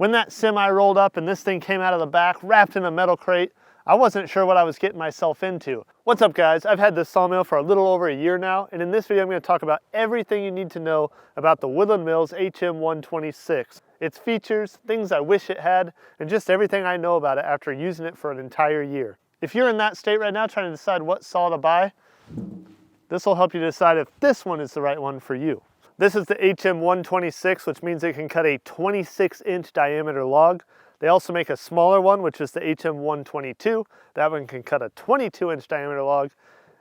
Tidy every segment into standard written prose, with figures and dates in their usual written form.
When that semi rolled up and this thing came out of the back wrapped in a metal crate, I wasn't sure what I was getting myself into. What's up guys? I've had this sawmill for a little over a year now, and in this video I'm going to talk about everything you need to know about the Woodland Mills HM 126. Its features, things I wish it had, and just everything I know about it after using it for an entire year. If you're in that state right now trying to decide what saw to buy, this will help you decide if this one is the right one for you. This is the HM 126, which means it can cut a 26-inch diameter log. They also make a smaller one, which is the HM 122. That one can cut a 22-inch diameter log.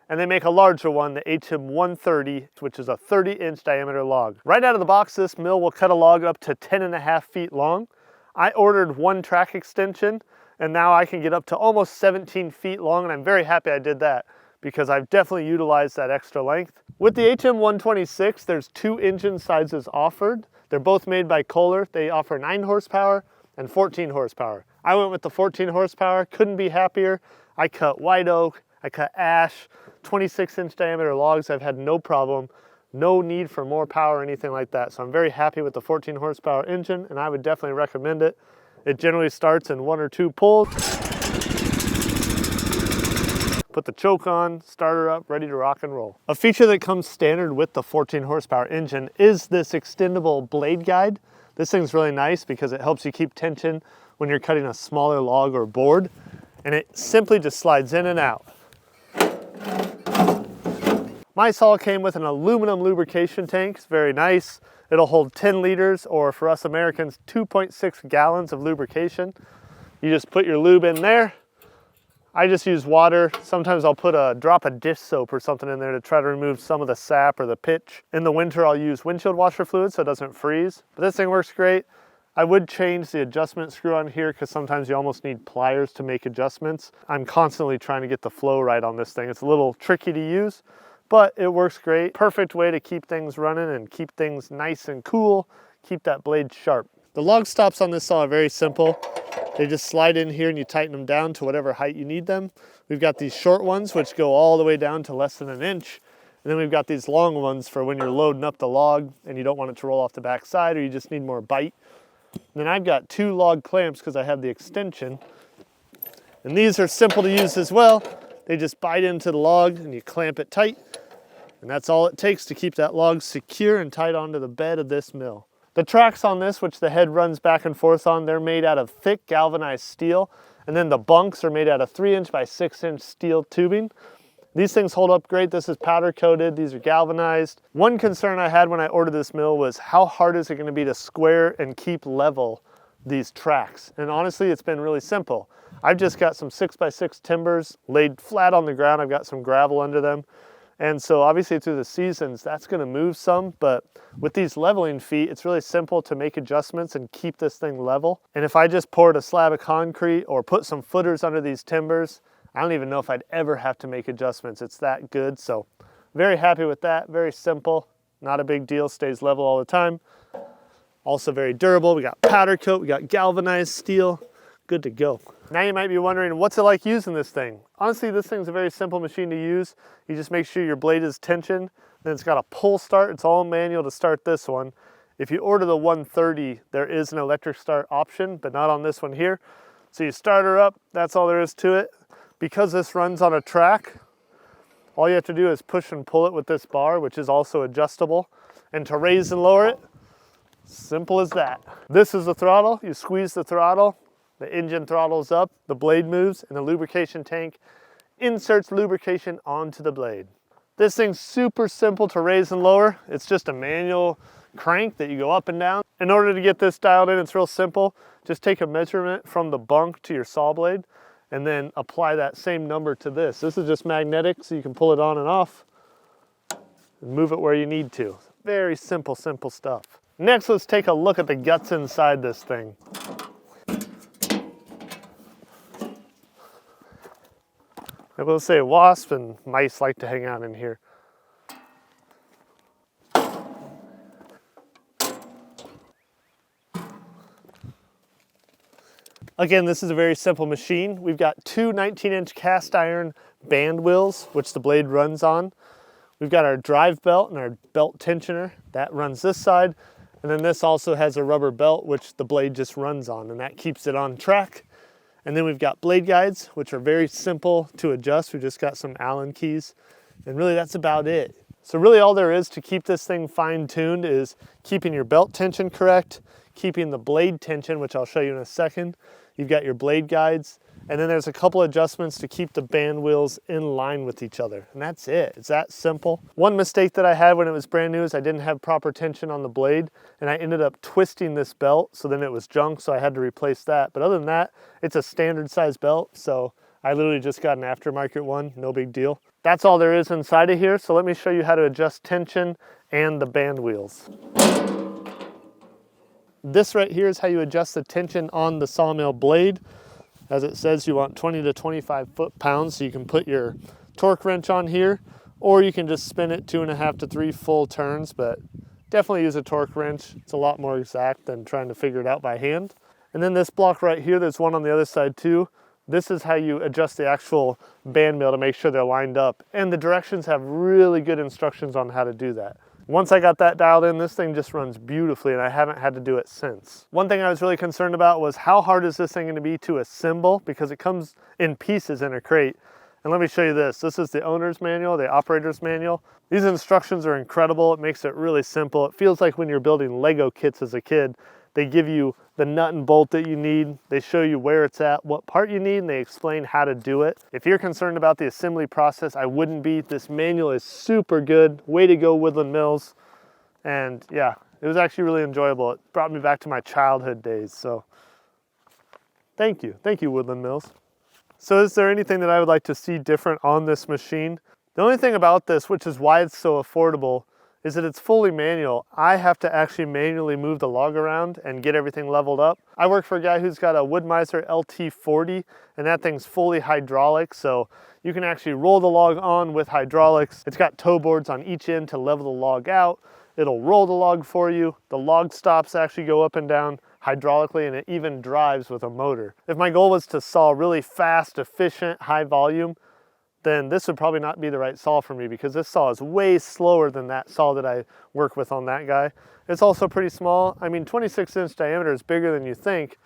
And they make a larger one, the HM 130, which is a 30-inch diameter log. Right out of the box, this mill will cut a log up to 10.5 feet long. I ordered one track extension, and now I can get up to almost 17 feet long, and I'm very happy I did that because I've definitely utilized that extra length. With the HM 126, there's two engine sizes offered. They're both made by Kohler. They offer 9 horsepower and 14 horsepower. I went with the 14 horsepower, couldn't be happier. I cut white oak, I cut ash, 26-inch diameter logs. I've had no problem, no need for more power or anything like that. So I'm very happy with the 14 horsepower engine, and I would definitely recommend it. It generally starts in 1 or 2 pulls. Put the choke on, start her up, ready to rock and roll. A feature that comes standard with the 14 horsepower engine is this extendable blade guide. This thing's really nice because it helps you keep tension when you're cutting a smaller log or board, and it simply just slides in and out. My saw came with an aluminum lubrication tank. It's very nice. It'll hold 10 liters, or for us Americans, 2.6 gallons of lubrication. You just put your lube in there. I just use water. Sometimes I'll put a drop of dish soap or something in there to try to remove some of the sap or the pitch. In the winter, I'll use windshield washer fluid so it doesn't freeze. But this thing works great. I would change the adjustment screw on here because sometimes you almost need pliers to make adjustments. I'm constantly trying to get the flow right on this thing. It's a little tricky to use, but it works great. Perfect way to keep things running and keep things nice and cool, keep that blade sharp. The log stops on this saw are very simple. They just slide in here and you tighten them down to whatever height you need them. We've got these short ones which go all the way down to less than an inch. And then we've got these long ones for when you're loading up the log and you don't want it to roll off the back side, or you just need more bite. And then I've got 2 log clamps because I have the extension. And these are simple to use as well. They just bite into the log and you clamp it tight. And that's all it takes to keep that log secure and tight onto the bed of this mill. The tracks on this, which the head runs back and forth on, they're made out of thick galvanized steel. And then the bunks are made out of 3-inch by 6-inch steel tubing. These things hold up great. This is powder coated. These are galvanized. One concern I had when I ordered this mill was how hard is it going to be to square and keep level these tracks? And honestly, it's been really simple. I've just got some 6x6 timbers laid flat on the ground. I've got some gravel under them. And so obviously through the seasons, that's going to move some, but with these leveling feet, it's really simple to make adjustments and keep this thing level. And if I just poured a slab of concrete or put some footers under these timbers, I don't even know if I'd ever have to make adjustments. It's that good. So very happy with that. Very simple, not a big deal, stays level all the time. Also very durable. We got powder coat, we got galvanized steel, good to go. Now you might be wondering, what's it like using this thing? Honestly, this thing's a very simple machine to use. You just make sure your blade is tensioned. Then it's got a pull start. It's all manual to start this one. If you order the 130, there is an electric start option, but not on this one here. So you start her up, that's all there is to it. Because this runs on a track, all you have to do is push and pull it with this bar, which is also adjustable. And to raise and lower it, simple as that. This is the throttle. You squeeze the throttle, the engine throttles up, the blade moves, and the lubrication tank inserts lubrication onto the blade. This thing's super simple to raise and lower. It's just a manual crank that you go up and down. In order to get this dialed in, it's real simple. Just take a measurement from the bunk to your saw blade and then apply that same number to this. This is just magnetic, so you can pull it on and off and move it where you need to. Very simple, simple stuff. Next, let's take a look at the guts inside this thing. I will say wasps and mice like to hang out in here. Again, this is a very simple machine. We've got 2 19-inch cast iron band wheels, which the blade runs on. We've got our drive belt and our belt tensioner. That runs this side. And then this also has a rubber belt, which the blade just runs on, and that keeps it on track. And then we've got blade guides, which are very simple to adjust. We just got some Allen keys, and really that's about it. So really all there is to keep this thing fine-tuned is keeping your belt tension correct, keeping the blade tension, which I'll show you in a second. You've got your blade guides, and then there's a couple adjustments to keep the band wheels in line with each other. And that's it, it's that simple. One mistake that I had when it was brand new is I didn't have proper tension on the blade, and I ended up twisting this belt, so then it was junk, so I had to replace that. But other than that, it's a standard size belt, so I literally just got an aftermarket one, no big deal. That's all there is inside of here, so let me show you how to adjust tension and the band wheels. This right here is how you adjust the tension on the Sawmill blade. As it says, you want 20 to 25 foot-pounds, so you can put your torque wrench on here, or you can just spin it 2.5 to 3 full turns, but definitely use a torque wrench. It's a lot more exact than trying to figure it out by hand. And then this block right here, there's one on the other side too. This is how you adjust the actual band mill to make sure they're lined up. And the directions have really good instructions on how to do that. Once I got that dialed in, this thing just runs beautifully, and I haven't had to do it since. One thing I was really concerned about was how hard is this thing going to be to assemble, because it comes in pieces in a crate. And let me show you this. This is the owner's manual, the operator's manual. These instructions are incredible. It makes it really simple. It feels like when you're building Lego kits as a kid. They give you the nut and bolt that you need. They show you where it's at, what part you need, and they explain how to do it. If you're concerned about the assembly process, I wouldn't be. This manual is super good. Way to go, Woodland Mills. And yeah, it was actually really enjoyable. It brought me back to my childhood days. So thank you. Thank you, Woodland Mills. So is there anything that I would like to see different on this machine? The only thing about this, which is why it's so affordable, is that it's fully manual. I have to actually manually move the log around and get everything leveled up. I work for a guy who's got a Woodmiser LT40, and that thing's fully hydraulic, so you can actually roll the log on with hydraulics. It's got toe boards on each end to level the log out. It'll roll the log for you. The log stops actually go up and down hydraulically, and it even drives with a motor. If my goal was to saw really fast, efficient, high volume, then this would probably not be the right saw for me, because this saw is way slower than that saw that I work with on that guy. It's also pretty small. I mean, 26-inch diameter is bigger than you think,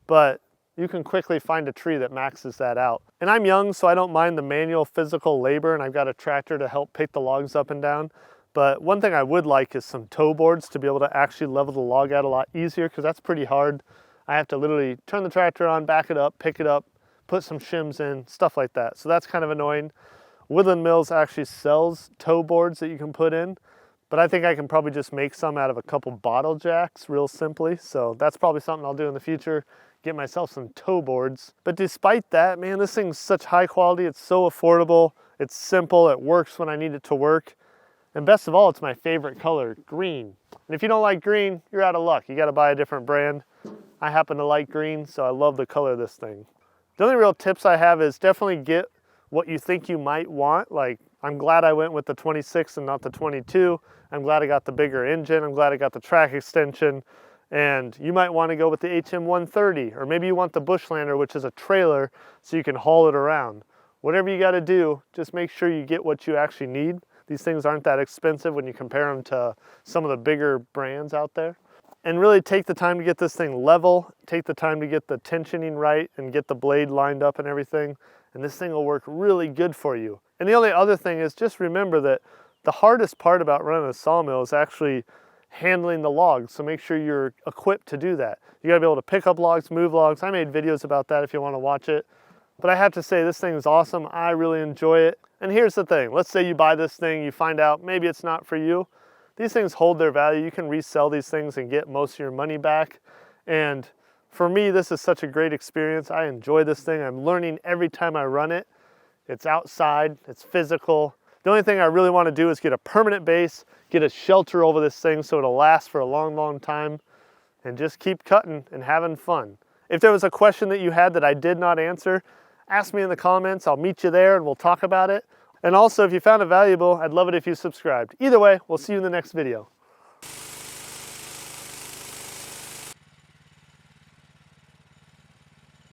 but you can quickly find a tree that maxes that out. And I'm young, so I don't mind the manual physical labor, and I've got a tractor to help pick the logs up and down. But one thing I would like is some toe boards to be able to actually level the log out a lot easier, because that's pretty hard. I have to literally turn the tractor on, back it up, pick it up, put some shims in, stuff like that. So that's kind of annoying. Woodland Mills actually sells toe boards that you can put in, but I think I can probably just make some out of a couple bottle jacks real simply. So that's probably something I'll do in the future, get myself some toe boards. But despite that, man, this thing's such high quality. It's so affordable. It's simple. It works when I need it to work. And best of all, it's my favorite color, green. And if you don't like green, you're out of luck. You got to buy a different brand. I happen to like green, so I love the color of this thing. The only real tips I have is definitely get what you think you might want. Like, I'm glad I went with the 26 and not the 22. I'm glad I got the bigger engine. I'm glad I got the track extension. And you might want to go with the HM 130, or maybe you want the Bushlander, which is a trailer, so you can haul it around. Whatever you got to do, just make sure you get what you actually need. These things aren't that expensive when you compare them to some of the bigger brands out there. And really take the time to get this thing level, take the time to get the tensioning right and get the blade lined up and everything, and this thing will work really good for you. And the only other thing is just remember that the hardest part about running a sawmill is actually handling the logs, so make sure you're equipped to do that. You gotta be able to pick up logs, move logs. I made videos about that if you wanna watch it. But I have to say, this thing is awesome. I really enjoy it. And here's the thing, let's say you buy this thing, you find out maybe it's not for you. These things hold their value. You can resell these things and get most of your money back. And for me, this is such a great experience. I enjoy this thing. I'm learning every time I run it. It's outside, it's physical. The only thing I really want to do is get a permanent base, get a shelter over this thing so it'll last for a long, long time, and just keep cutting and having fun. If there was a question that you had that I did not answer, ask me in the comments. I'll meet you there and we'll talk about it. And also, if you found it valuable, I'd love it if you subscribed. Either way, we'll see you in the next video.